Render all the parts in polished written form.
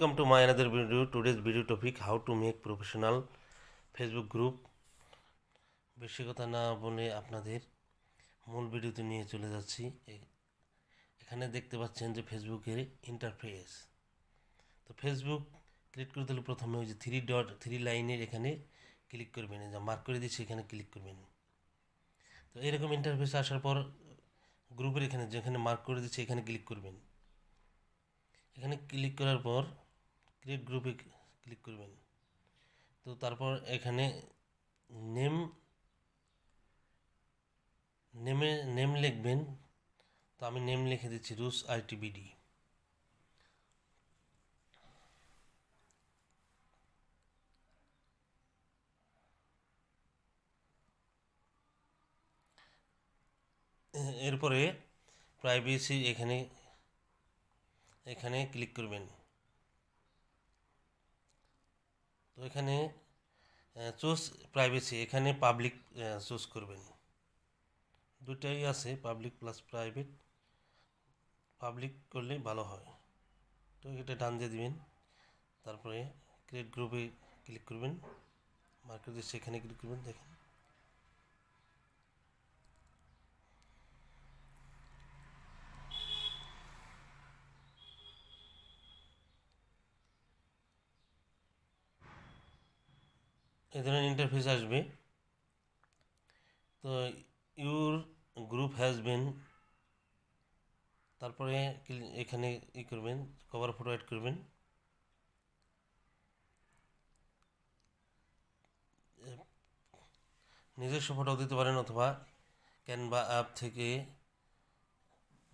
Welcome to my another video. Today's video topic: how to make professional Facebook group. বেশি কথা না বলে আপনাদের মূল ভিডিওতে নিয়ে চলে যাচ্ছি। এখানে দেখতে পাচ্ছেন যে ফেসবুকের ইন্টারফেস। তো ফেসবুক ক্রিয়েট করতে হলে প্রথমে ওই যে থ্রি লাইনের এখানে ক্লিক করবেন, যা মার্ক করে দিচ্ছি এখানে ক্লিক করবেন। তো এরকম ইন্টারফেস আসার পর গ্রুপের এখানে যেখানে মার্ক করে দিচ্ছি এখানে ক্লিক করবেন। এখানে ক্লিক করার পর ক্রিয়েট গ্রুপে ক্লিক করবেন। তো তারপর এখানে নেম লিখবেন। তো আমি নেম লিখে দিচ্ছি রুস আইটিবিডি। এরপরে প্রাইভেসি এখানে ক্লিক করবেন। তো এখানে চুজ প্রাইভেসি, এখানে পাবলিক চুজ করবেন। দুটাই আছে, পাবলিক প্লাস প্রাইভেট। পাবলিক করলে ভালো হয়। তো এটা ডান দিয়ে দিবেন। তারপরে ক্রিয়েট গ্রুপে ক্লিক করবেন, মার্কেট দিয়ে সেখানে ক্লিক করবেন। দেখেন এই ধরনের ইন্টারফেস আসবে। তো ইউর গ্রুপ হ্যাজ বিন, তারপরে এখানে করবেন, কভার ফটো অ্যাড করবেন। নিজস্ব ফটো দিতে পারেন অথবা ক্যানভা অ্যাপ থেকে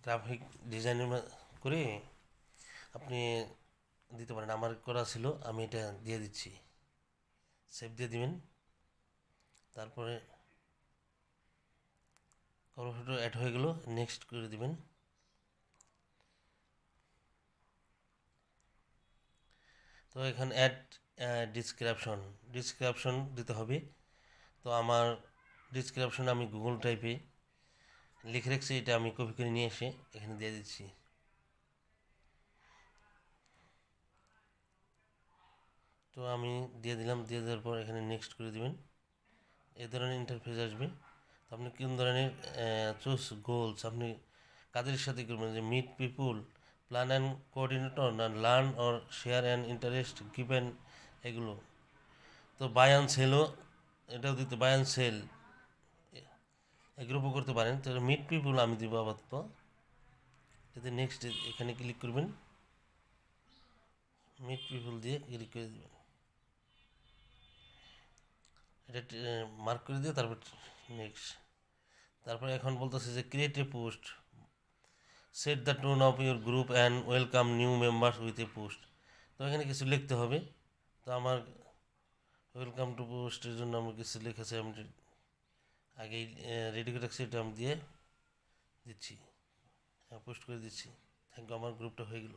গ্রাফিক ডিজাইনের করে আপনি দিতে পারেন। আমার করা ছিল, আমি এটা দিয়ে দিচ্ছি। সেভ দিয়ে দিবেন। তারপরে কভার ফটো অ্যাড হয়ে গেল, নেক্সট করে দিবেন। তো এখানে অ্যাড ডিসক্রিপশন দিতে হবে। তো আমার ডিসক্রিপশন আমি গুগল টাইপে লিখে রেখেছি, এটা আমি কপি করে নিয়ে এসে এখানে দিয়ে দিচ্ছি। তো আমি দিয়ে দিলাম। দিয়ে দেওয়ার পর এখানে নেক্সট করে দিবেন। এই ধরনের ইন্টারফেস আসবে। তো আপনি কোন ধরনের চুজ গোলস, আপনি কাদের সাথে করবেন, যে meet people, plan and coordinator, না learn or share and interest given, এগুলো। তো বাই অ্যান্ড সেলও এটাও দিতে, বাই অ্যান্ড সেল এগ্রুপও করতে পারেন। তো মিট পিপুল আমি দিব আপাতত। এতে নেক্সট এখানে ক্লিক করবেন, মিট পিপুল দিয়ে ক্লিক করে দেবেন। এটা মার্ক করে দিয়ে তারপর নেক্সট। তারপরে এখন বলতেছে যে create a post, set the tone of your group and welcome new members with a post. তো এখানে কিছু লিখতে হবে। তো আমার ওয়েলকাম টু পোস্টের জন্য আমার কিছু লিখেছে, আমি আগেই রেডি করে রাখছি, এটা আমি দিয়ে দিচ্ছি, পোস্ট করে দিচ্ছি। থ্যাংক ইউ, আমার গ্রুপটা হয়ে গেল।